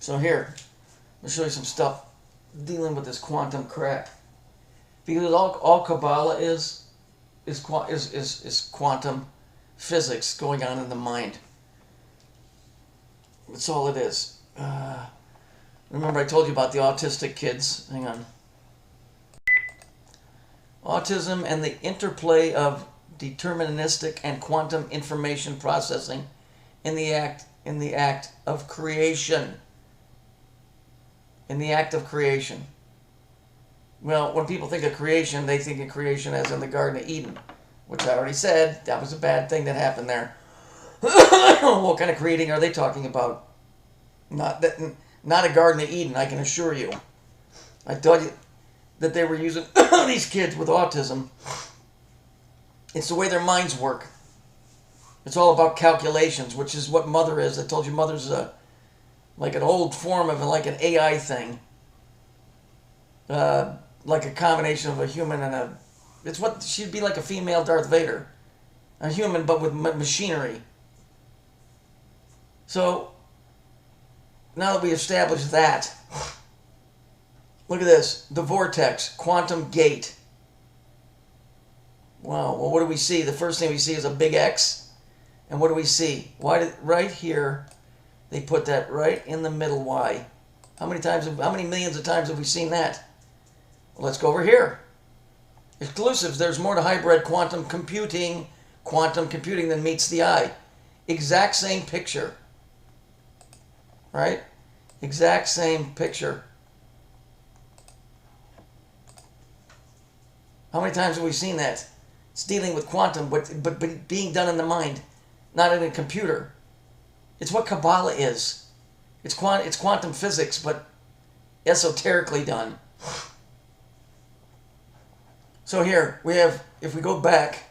So here, I'll show you some stuff dealing with this quantum crap. Because all Kabbalah is quantum physics going on in the mind. That's all it is. Remember I told you about the autistic kids. Hang on. Autism and the interplay of deterministic and quantum information processing in the act of creation. In the act of creation. Well, when people think of creation, they think of creation as in the Garden of Eden, which I already said, that was a bad thing that happened there. What kind of creating are they talking about? Not a Garden of Eden, I can assure you. I told you that they were using these kids with autism. It's the way their minds work. It's all about calculations, which is what Mother is. I told you Mother's like an old form of like an AI thing. Like a combination of a human and a... It's what she'd be like a female Darth Vader. A human, but with machinery. So, now that we established that, look at this. The vortex, quantum gate. Wow, well what do we see? The first thing we see is a big X. And what do we see? Right here, they put that right in the middle. Why? How many millions of times have we seen that? Well, let's go over here. Exclusives, there's more to hybrid quantum computing than meets the eye. Exact same picture. Right? Exact same picture. How many times have we seen that? It's dealing with quantum, but being done in the mind, not in a computer. It's what Kabbalah is. It's quantum physics, but esoterically done. So here, we have, if we go back,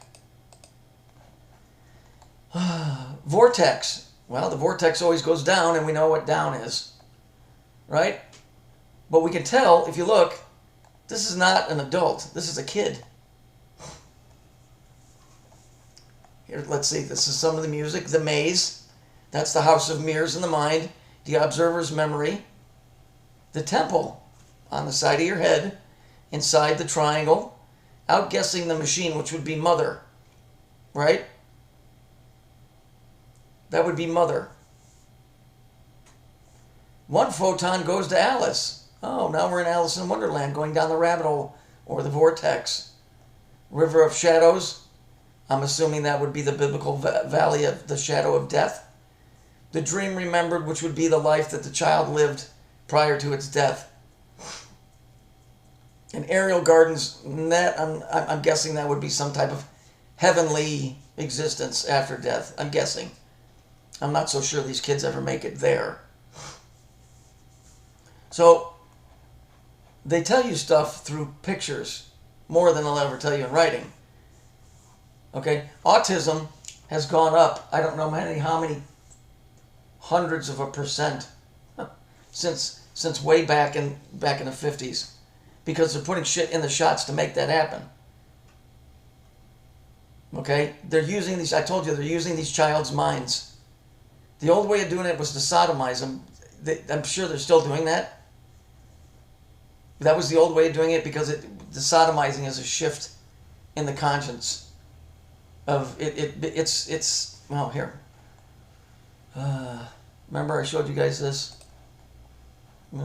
vortex. Well, the vortex always goes down, and we know what down is. Right? But we can tell, if you look, this is not an adult. This is a kid. Here, let's see. This is some of the music. The maze. That's the house of mirrors in the mind. The observer's memory. The temple on the side of your head. Inside the triangle. Outguessing the machine, which would be Mother. Right? That would be Mother. One photon goes to Alice. Oh, now we're in Alice in Wonderland, going down the rabbit hole, or the vortex. River of Shadows. I'm assuming that would be the biblical valley of the shadow of death. The dream remembered, which would be the life that the child lived prior to its death. And aerial gardens, I'm guessing that would be some type of heavenly existence after death. I'm guessing. I'm not so sure these kids ever make it there. So, they tell you stuff through pictures more than they'll ever tell you in writing. Okay? Autism has gone up, I don't know how many hundreds of a percent since way back in the 50s. Because they're putting shit in the shots to make that happen. Okay? They're using these, I told you, they're using these child's minds. The old way of doing it was to sodomize them. I'm sure they're still doing that. That was the old way of doing it because the sodomizing is a shift in the conscience of it's well, here. Remember I showed you guys this? Make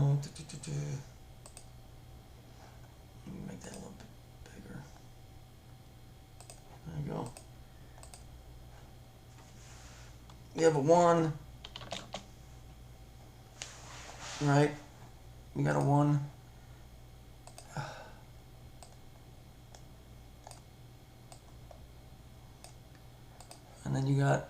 that a little bit bigger. There you go. We have a 1. Right? We got a 1. And then you got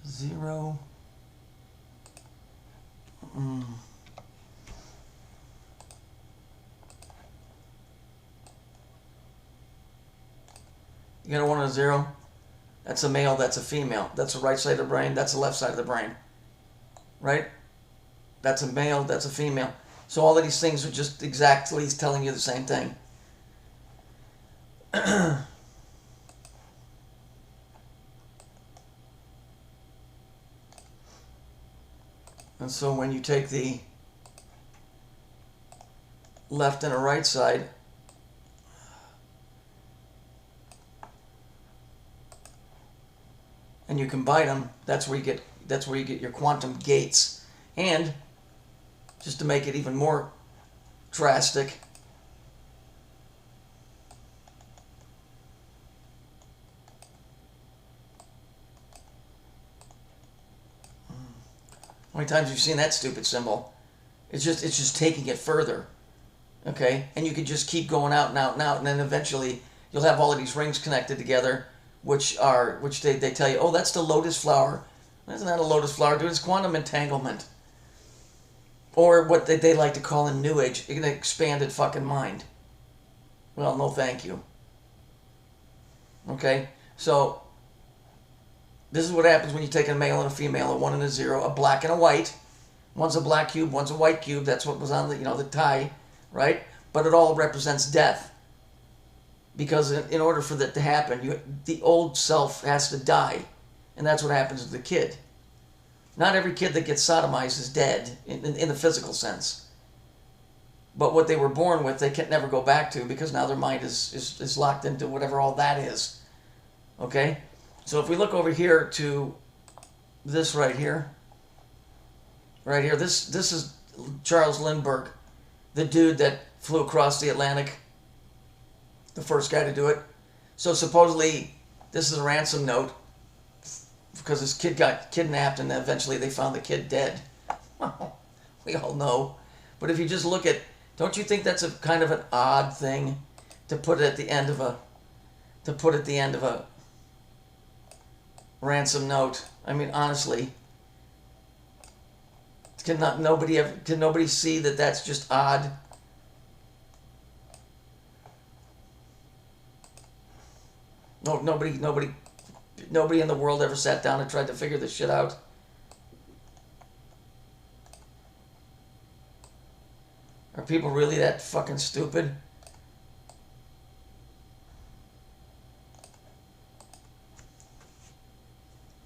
zero. You got a 1 and a 0. That's a male, that's a female. That's the right side of the brain, that's the left side of the brain. Right? That's a male, that's a female. So all of these things are just exactly telling you the same thing. And so when you take the left and a right side, and you combine them, that's where you get your quantum gates. And just to make it even more drastic, how many times have you seen that stupid symbol? It's just taking it further. Okay? And you could just keep going out and out and out, and then eventually you'll have all of these rings connected together, which they tell you, oh, that's the lotus flower. That's not a lotus flower, dude. It's quantum entanglement. Or what they like to call in New Age, an expanded fucking mind. Well, no thank you. Okay? So, this is what happens when you take a male and a female, a 1 and a 0, a black and a white. One's a black cube, one's a white cube. That's what was on the, the tie, right? But it all represents death. Because in order for that to happen, the old self has to die. And that's what happens to the kid. Not every kid that gets sodomized is dead in the physical sense. But what they were born with, they can never go back to, because now their mind is locked into whatever all that is. Okay? So if we look over here to this right here, this is Charles Lindbergh, the dude that flew across the Atlantic, the first guy to do it. So supposedly this is a ransom note because this kid got kidnapped and eventually they found the kid dead. Well, we all know. But if you just look at, don't you think that's a kind of an odd thing to put at the end of a ransom note? I mean, honestly, can nobody see that that's just odd? No, nobody in the world ever sat down and tried to figure this shit out. Are people really that fucking stupid?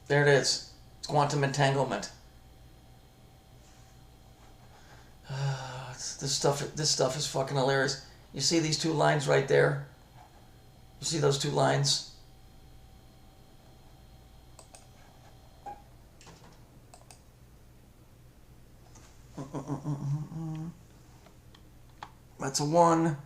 There it is. It's quantum entanglement. This stuff is fucking hilarious. You see these two lines right there? You see those two lines? That's a 1.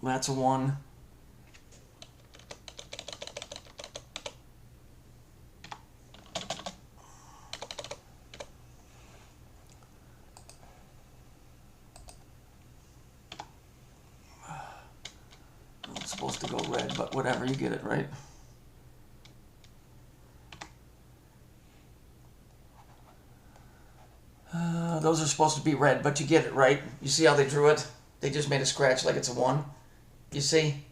That's a 1. It's supposed to go red, but whatever, you get it, right? Those are supposed to be red, but you get it, right? You see how they drew it? They just made a scratch like it's a 1. You see?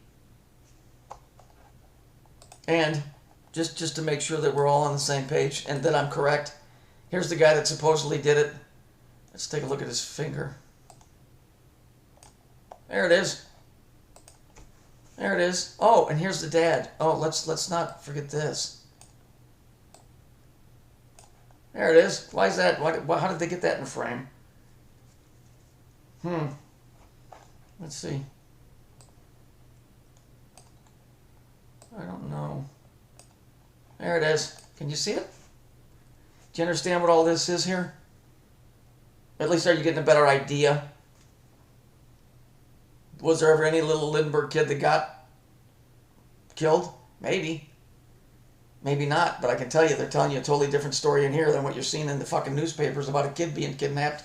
And just to make sure that we're all on the same page and that I'm correct, here's the guy that supposedly did it. Let's take a look at his finger. There it is. There it is. Oh, and here's the dad. Oh, let's not forget this. There it is. Why is that? How did they get that in frame? Let's see. I don't know. There it is. Can you see it? Do you understand what all this is here? At least are you getting a better idea? Was there ever any little Lindbergh kid that got killed? Maybe. Maybe not, but I can tell you they're telling you a totally different story in here than what you're seeing in the fucking newspapers about a kid being kidnapped.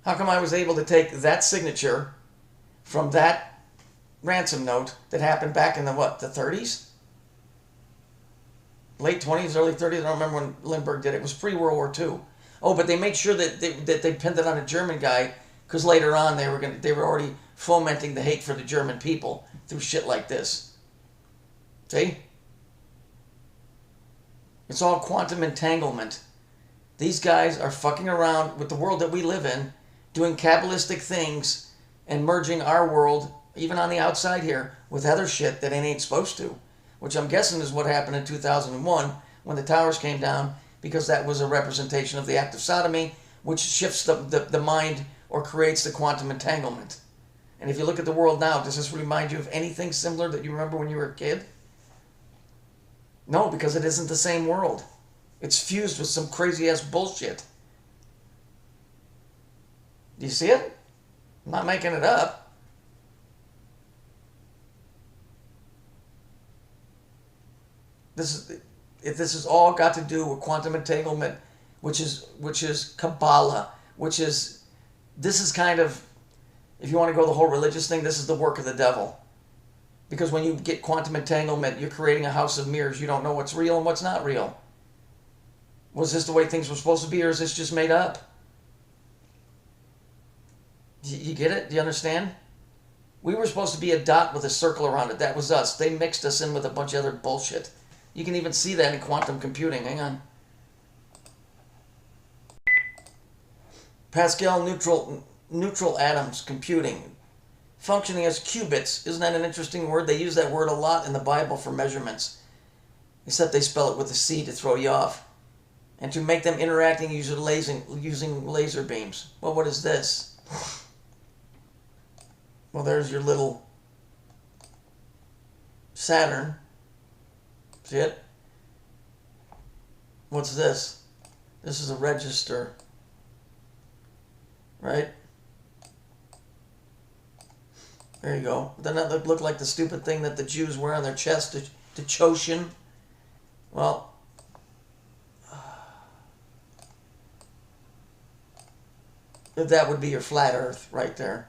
How come I was able to take that signature from that ransom note that happened back in the, the 30s? Late 20s, early 30s? I don't remember when Lindbergh did it. It was pre-World War II. Oh, but they made sure that they pinned it on a German guy because later on they were already fomenting the hate for the German people through shit like this. See? It's all quantum entanglement. These guys are fucking around with the world that we live in, doing Kabbalistic things and merging our world even on the outside here, with other shit that it ain't supposed to, which I'm guessing is what happened in 2001 when the towers came down, because that was a representation of the act of sodomy, which shifts the mind or creates the quantum entanglement. And if you look at the world now, does this remind you of anything similar that you remember when you were a kid? No, because it isn't the same world. It's fused with some crazy-ass bullshit. Do you see it? I'm not making it up. This is all got to do with quantum entanglement, which is Kabbalah, this is kind of, if you want to go the whole religious thing, this is the work of the devil. Because when you get quantum entanglement, you're creating a house of mirrors. You don't know what's real and what's not real. Was this the way things were supposed to be, or is this just made up? You get it? Do you understand? We were supposed to be a dot with a circle around it. That was us. They mixed us in with a bunch of other bullshit. You can even see that in quantum computing. Hang on. Pascal neutral atoms computing. Functioning as qubits. Isn't that an interesting word? They use that word a lot in the Bible for measurements. Except they spell it with a C to throw you off. And to make them interacting using laser beams. Well, what is this? Well, there's your little Saturn. See it? What's this? This is a register. Right? There you go. Doesn't that look like the stupid thing that the Jews wear on their chest, the Choshin? Well, that would be your flat Earth right there.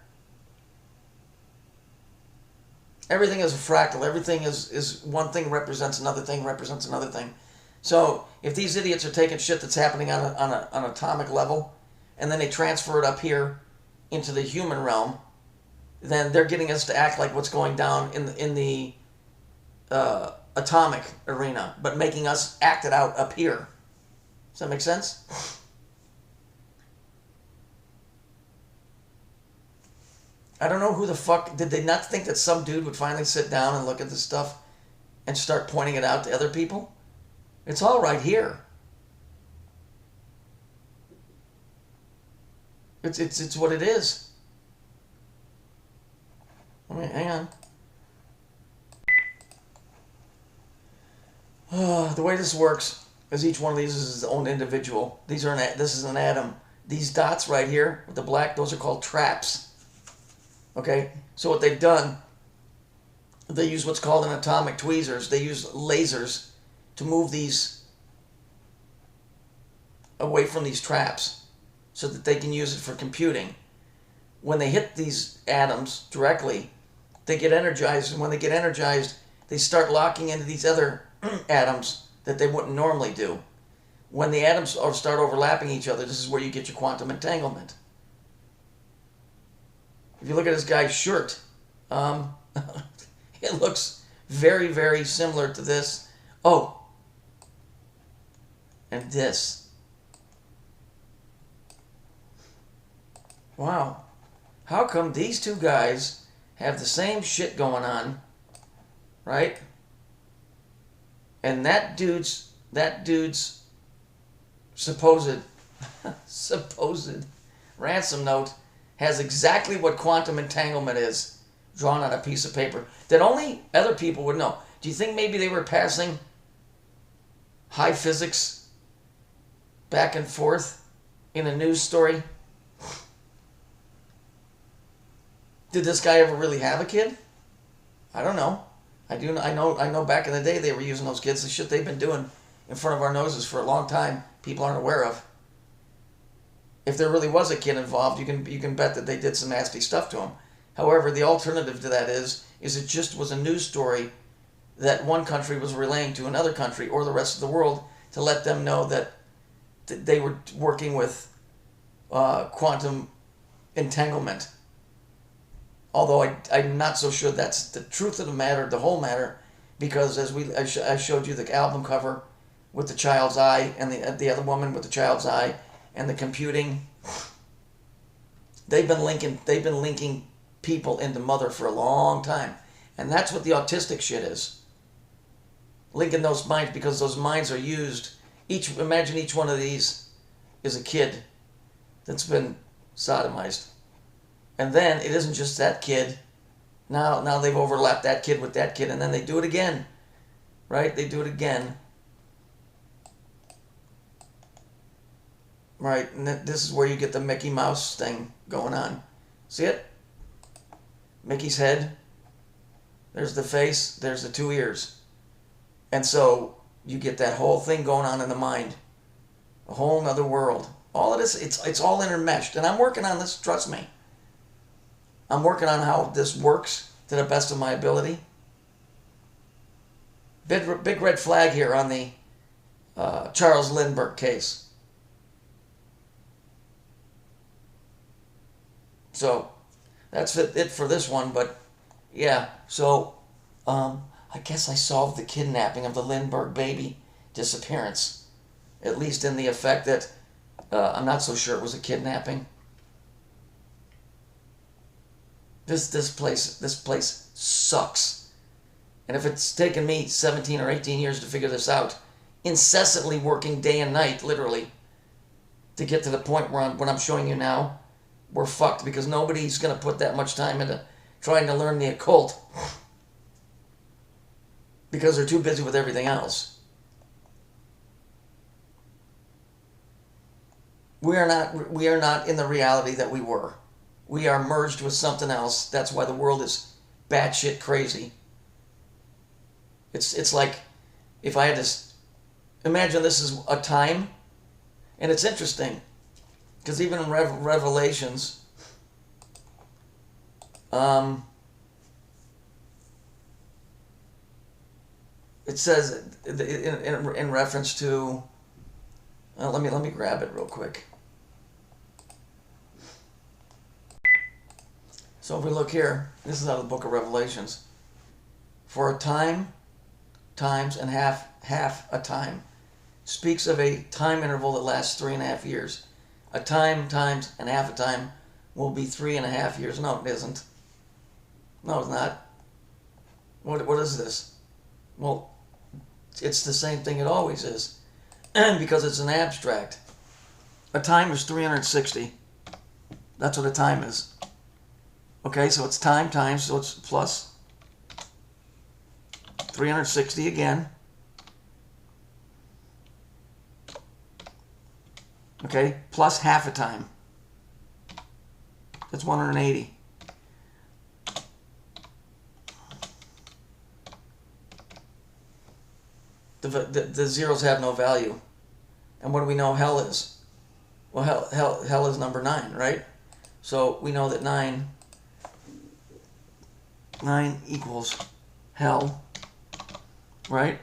Everything is a fractal. Everything is one thing represents another thing, represents another thing. So if these idiots are taking shit that's happening on an atomic level, and then they transfer it up here into the human realm, then they're getting us to act like what's going down in the atomic arena, but making us act it out up here. Does that make sense? I don't know who the fuck... Did they not think that some dude would finally sit down and look at this stuff and start pointing it out to other people? It's all right here. It's what it is. I mean, hang on. The way this works is each one of these is its own individual. This is an atom. These dots right here with the black, those are called traps. Okay, so what they've done, they use what's called an atomic tweezers. They use lasers to move these away from these traps so that they can use it for computing. When they hit these atoms directly, they get energized, and when they get energized, they start locking into these other atoms that they wouldn't normally do. When the atoms start overlapping each other, this is where you get your quantum entanglement. If you look at this guy's shirt, it looks very, very similar to this. Oh, and this. Wow. How come these two guys have the same shit going on, right? And that dude's supposed ransom note has exactly what quantum entanglement is, drawn on a piece of paper that only other people would know. Do you think maybe they were passing high physics back and forth in a news story? Did this guy ever really have a kid? I don't know. I know back in the day they were using those kids. The shit they've been doing in front of our noses for a long time, people aren't aware of. If there really was a kid involved, you can bet that they did some nasty stuff to him. However, the alternative to that is it just was a news story that one country was relaying to another country or the rest of the world to let them know that they were working with quantum entanglement. Although I'm not so sure that's the truth of the matter, the whole matter, because as I showed you the album cover with the child's eye and the other woman with the child's eye and the computing, they've been linking people into mother for a long time. And that's what the autistic shit is. Linking those minds, because those minds are used. Imagine each one of these is a kid that's been sodomized. And then it isn't just that kid. Now they've overlapped that kid with that kid, and then they do it again. Right? They do it again. Right, and this is where you get the Mickey Mouse thing going on. See it? Mickey's head. There's the face. There's the two ears. And so you get that whole thing going on in the mind. A whole nother world. All of this, it's all intermeshed. And I'm working on this, trust me. I'm working on how this works to the best of my ability. Big red flag here on the Charles Lindbergh case. So that's it for this one, but yeah, so I guess I solved the kidnapping of the Lindbergh baby disappearance, at least in the effect that I'm not so sure it was a kidnapping. This place sucks, and if it's taken me 17 or 18 years to figure this out, incessantly working day and night, literally, to get to the point where what I'm showing you now. We're fucked because nobody's going to put that much time into trying to learn the occult because they're too busy with everything else. We are not in the reality that we were. We are merged with something else. That's why the world is batshit crazy. It's like if I had to imagine this is a time, and it's interesting. Because even in Revelations, it says in reference to. Let me grab it real quick. So if we look here, this is out of the book of Revelations. For a time, times, and half a time, speaks of a time interval that lasts 3.5 years. A time, times, and half a time will be 3.5 years. No, it isn't. No, it's not. What is this? Well, it's the same thing it always is. Because it's an abstract. A time is 360. That's what a time is. Okay, so it's time times, so it's plus 360 again. Okay, plus half a time. That's 180. The zeros have no value. And what do we know hell is? Well, hell is number 9, right? So we know that 9 equals hell, right?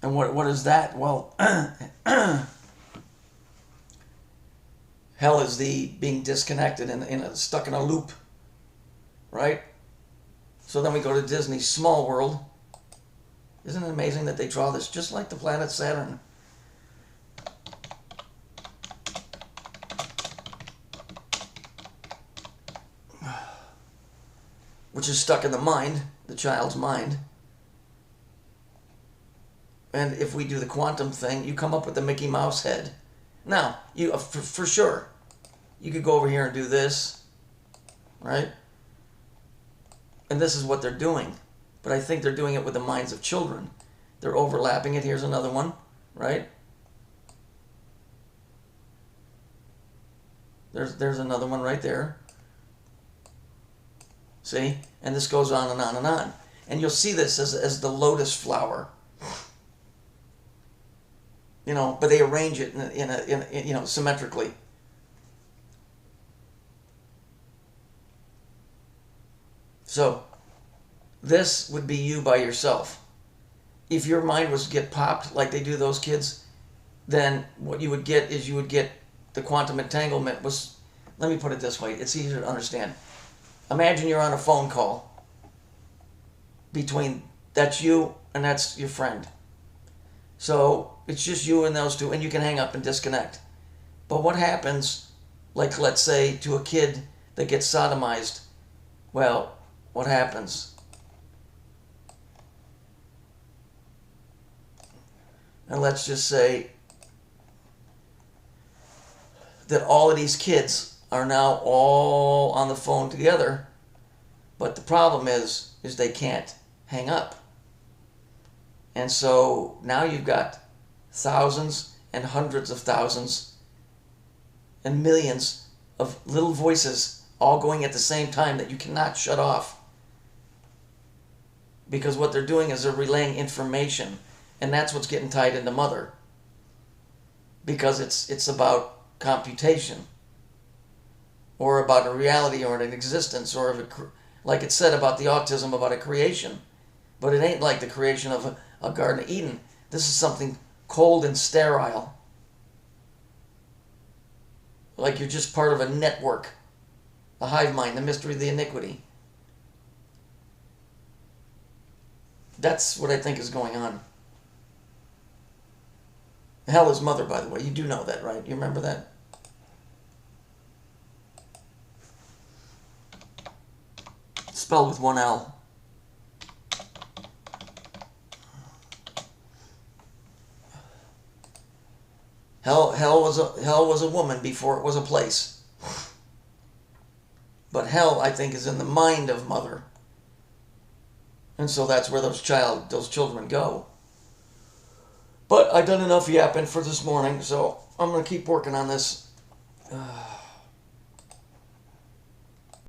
And what is that? Well, hell is the being disconnected and stuck in a loop, right? So then we go to Disney's Small World. Isn't it amazing that they draw this just like the planet Saturn? Which is stuck in the mind, the child's mind. And if we do the quantum thing, you come up with the Mickey Mouse head. Now, you for sure, you could go over here and do this, right? And this is what they're doing. But I think they're doing it with the minds of children. They're overlapping it. Here's another one, right? There's another one right there. See? And this goes on and on and on. And you'll see this as the lotus flower. You know, but they arrange it in a symmetrically. So this would be you by yourself. If your mind was to get popped like they do those kids, then what you would get is the quantum entanglement was, let me put it this way, it's easier to understand. Imagine you're on a phone call between, that's you and that's your friend. So it's just you and those two, and you can hang up and disconnect. But what happens, like let's say to a kid that gets sodomized, well, what happens? And let's just say that all of these kids are now all on the phone together, but the problem is they can't hang up. And so now you've got thousands and hundreds of thousands and millions of little voices all going at the same time that you cannot shut off. Because what they're doing is they're relaying information, and that's what's getting tied into Mother. Because it's about computation, or about a reality, or an existence, or like it said about the autism, about a creation. But it ain't like the creation of a Garden of Eden. This is something cold and sterile. Like you're just part of a network. The hive mind, the mystery of the iniquity. That's what I think is going on. Hell is Mother, by the way. You do know that, right? You remember that? Spelled with one L. Hell was a woman before it was a place. But hell, I think, is in the mind of Mother. And so that's where those children go. But I've done enough yapping for this morning, so I'm going to keep working on this.